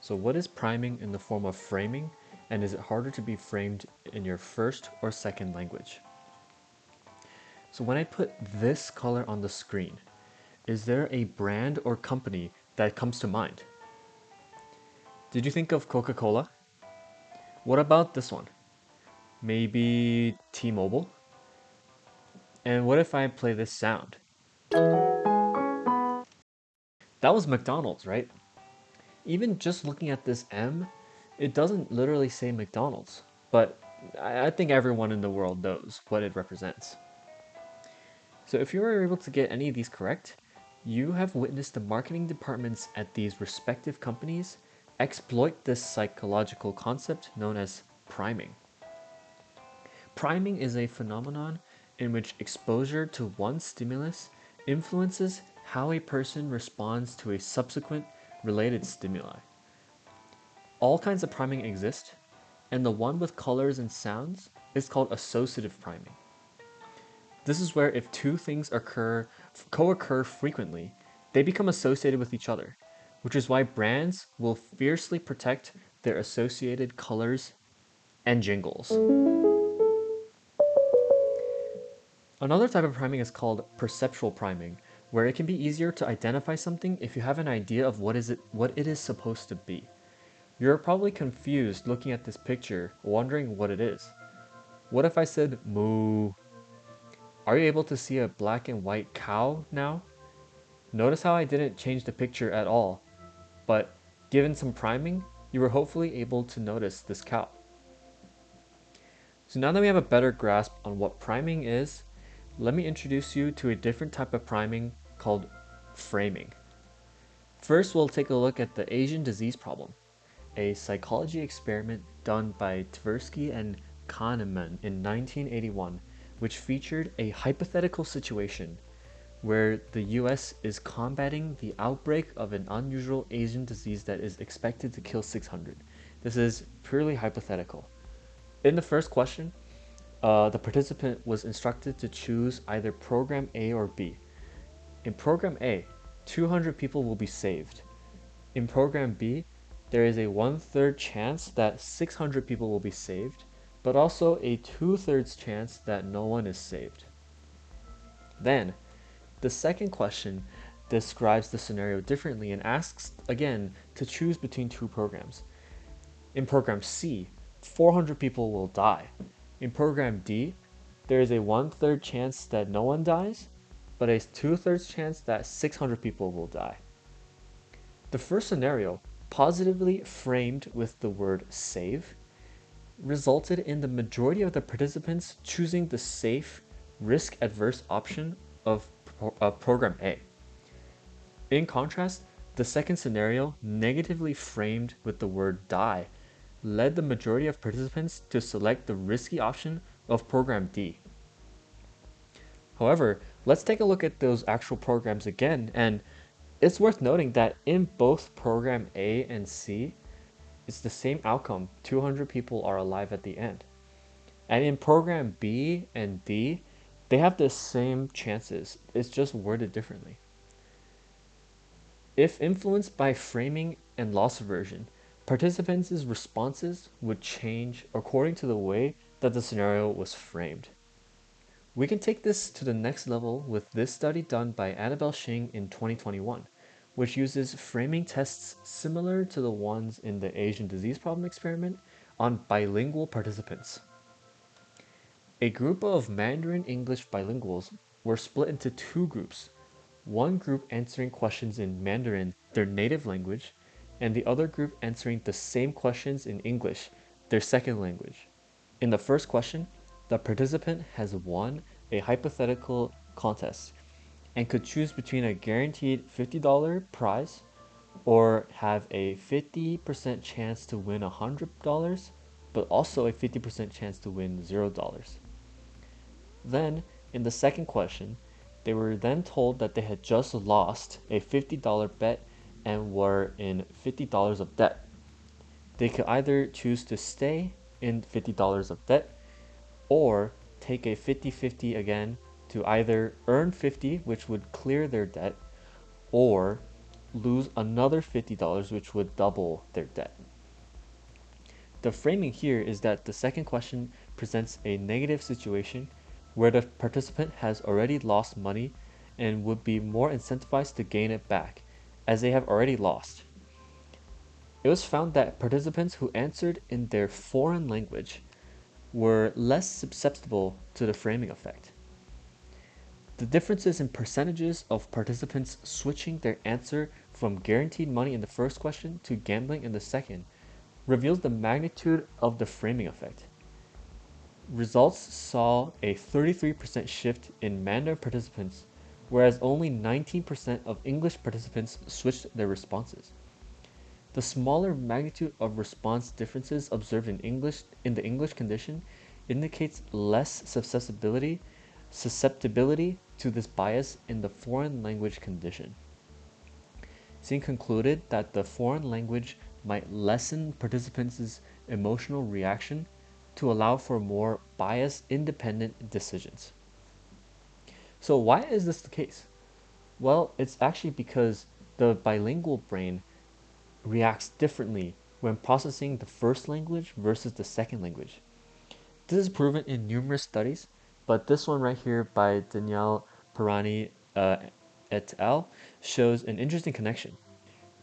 So what is priming in the form of framing, and is it harder to be framed in your first or second language? So when I put this color on the screen, is there a brand or company that comes to mind? Did you think of Coca-Cola? What about this one? Maybe T-Mobile? And what if I play this sound? That was McDonald's, right? Even just looking at this M, it doesn't literally say McDonald's, but I think everyone in the world knows what it represents. So if you were able to get any of these correct, you have witnessed the marketing departments at these respective companies exploit this psychological concept known as priming. Priming is a phenomenon in which exposure to one stimulus influences how a person responds to a subsequent related stimuli. All kinds of priming exist, and the one with colors and sounds is called associative priming. This is where if two things co-occur frequently, they become associated with each other, which is why brands will fiercely protect their associated colors and jingles. Another type of priming is called perceptual priming, where it can be easier to identify something if you have an idea of what it is supposed to be. You're probably confused looking at this picture, wondering what it is. What if I said moo? Are you able to see a black and white cow now? Notice how I didn't change the picture at all, but given some priming, you were hopefully able to notice this cow. So now that we have a better grasp on what priming is, let me introduce you to a different type of priming called framing. First, we'll take a look at the Asian disease problem, a psychology experiment done by Tversky and Kahneman in 1981, which featured a hypothetical situation where the US is combating the outbreak of an unusual Asian disease that is expected to kill 600. This is purely hypothetical. In the first question, the participant was instructed to choose either program A or B. In program A, 200 people will be saved. In program B, there is a 1/3 chance that 600 people will be saved, but also a 2/3 chance that no one is saved. Then, the second question describes the scenario differently and asks again to choose between two programs. In program C, 400 people will die. In program D, there is a 1/3 chance that no one dies, but a 2/3 chance that 600 people will die. The first scenario, positively framed with the word save, resulted in the majority of the participants choosing the safe, risk-adverse option of program A. In contrast, the second scenario, negatively framed with the word die, led the majority of participants to select the risky option of program D. However, let's take a look at those actual programs again, and it's worth noting that in both program A and C, it's the same outcome. 200 people are alive at the end. And in program B and D, they have the same chances. It's just worded differently. If influenced by framing and loss aversion, participants' responses would change according to the way that the scenario was framed. We can take this to the next level with this study done by Annabelle Shing in 2021, which uses framing tests similar to the ones in the Asian disease problem experiment on bilingual participants. A group of Mandarin English bilinguals were split into two groups, one group answering questions in Mandarin, their native language, and the other group answering the same questions in English, their second language. In the first question, the participant has won a hypothetical contest and could choose between a guaranteed $50 prize or have a 50% chance to win $100, but also a 50% chance to win $0. Then, in the second question, they were then told that they had just lost a $50 bet and were in $50 of debt. They could either choose to stay in $50 of debt or take a 50-50 again to either earn 50, which would clear their debt, or lose another $50, which would double their debt. The framing here is that the second question presents a negative situation where the participant has already lost money and would be more incentivized to gain it back, as they have already lost. It was found that participants who answered in their foreign language were less susceptible to the framing effect. The differences in percentages of participants switching their answer from guaranteed money in the first question to gambling in the second reveals the magnitude of the framing effect. Results saw a 33% shift in Mandarin participants, whereas only 19% of English participants switched their responses. The smaller magnitude of response differences observed in the English condition indicates less susceptibility to this bias in the foreign language condition. Singh concluded that the foreign language might lessen participants' emotional reaction to allow for more bias-independent decisions. So why is this the case? Well, it's actually because the bilingual brain reacts differently when processing the first language versus the second language. This is proven in numerous studies, but this one right here by Danielle Pirani et al. Shows an interesting connection.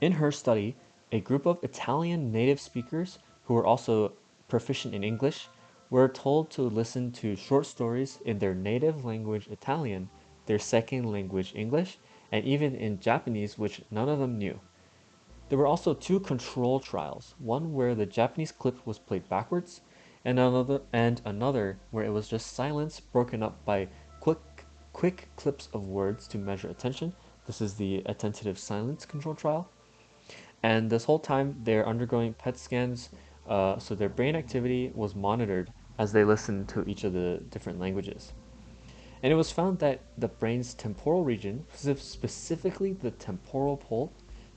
In her study, a group of Italian native speakers who were also proficient in English were told to listen to short stories in their native language Italian, their second language English, and even in Japanese, which none of them knew. There were also two control trials, one where the Japanese clip was played backwards, and another where it was just silence broken up by quick clips of words to measure attention. This is the attentive silence control trial. And this whole time they're undergoing PET scans, so their brain activity was monitored as they listened to each of the different languages. And it was found that the brain's temporal region, specifically the temporal pole,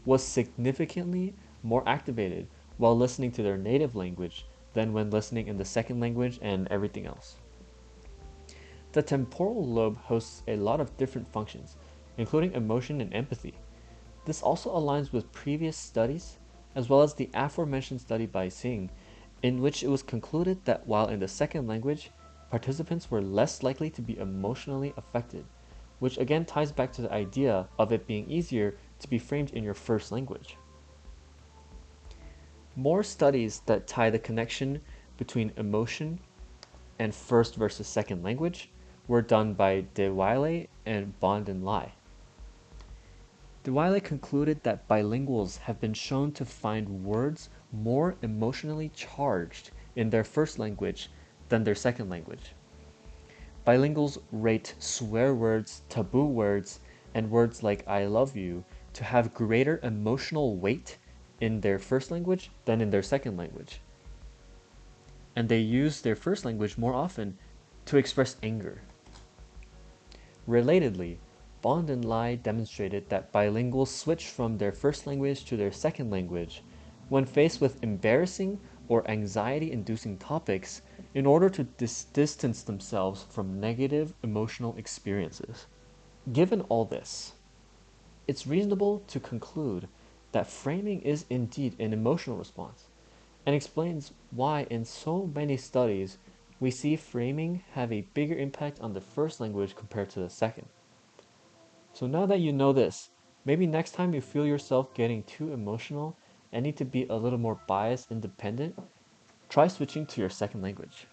was significantly more activated while listening to their native language than when listening in the second language and everything else. The temporal lobe hosts a lot of different functions, including emotion and empathy. This also aligns with previous studies, as well as the aforementioned study by Singh, in which it was concluded that while in the second language, participants were less likely to be emotionally affected, which again ties back to the idea of it being easier to be framed in your first language. More studies that tie the connection between emotion and first versus second language were done by De Wiley and Bond and Lai. De Wiley concluded that bilinguals have been shown to find words more emotionally charged in their first language than their second language. Bilinguals rate swear words, taboo words, and words like I love you to have greater emotional weight in their first language than in their second language. And they use their first language more often to express anger. Relatedly, Bond and Lai demonstrated that bilinguals switch from their first language to their second language when faced with embarrassing or anxiety-inducing topics in order to distance themselves from negative emotional experiences. Given all this, it's reasonable to conclude that framing is indeed an emotional response, and explains why in so many studies we see framing have a bigger impact on the first language compared to the second. So now that you know this, maybe next time you feel yourself getting too emotional and need to be a little more bias independent, try switching to your second language.